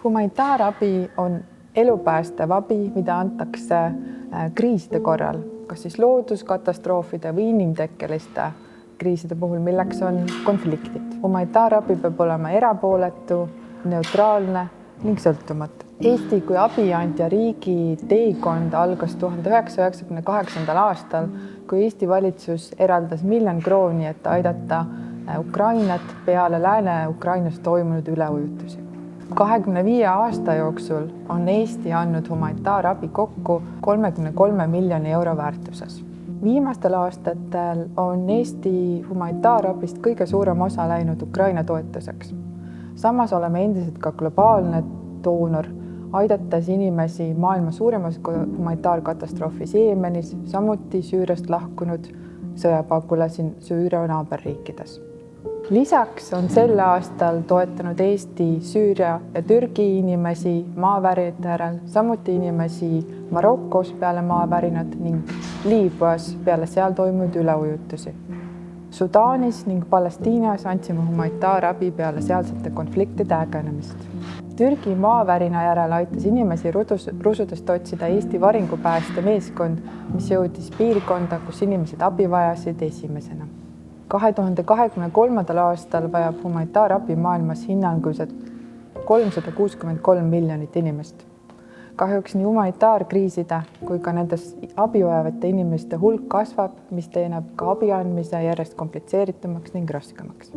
Humanitaarabi on elupäästev abi, mida antakse kriiside korral, kas siis looduskatastroofide või inimtekkeliste kriiside puhul, milleks on konfliktid. Humanitaarabi peab olema erapooletu, neutraalne ning sõltumatu. Eesti kui abiandja riigi teekond algas 1998. aastal, kui Eesti valitsus eraldas 1 000 000 krooni, et aidata Ukrainat peale Lääne-Ukrainas toimunud üleujutusi. 25 aasta jooksul on Eesti andnud humanitaarabi kokku 33 miljoni euro väärtuses. Viimastel aastatel on Eesti humanitaarabist kõige suurem osa läinud Ukraina toetuseks. Samas oleme endiselt ka globaalne doonor, aidates inimesi maailma suurimas humanitaarkatastroofis Jeemenis, samuti Süüriast lahkunud sõjapagulasi Süüria naaberriikides. Lisaks on sel aastal toetanud Eesti Süüria ja Türgi inimesi maavärinate järel, samuti inimesi Marokos peale maavärinat ning Liibüas peale seal toimunud üleujutusi. Sudaanis ning Palestiinas andsime humanitaarabi peale sealsete konfliktide ägenemist. Türgi maavärina järel aitas inimesi rusudest otsida Eesti varingupääste meeskond, mis jõudis piirkonda, kus inimesed abi vajasid esimesena. 2023. aastal vajab humanitaarabi maailmas hinnanguliselt 363 miljonit inimest. Kahjuks nii humanitaarkriiside kui ka nendes abi vajavate inimeste hulk kasvab, mis teenab ka abi andmise järjest komplitseeritumaks ning raskemaks.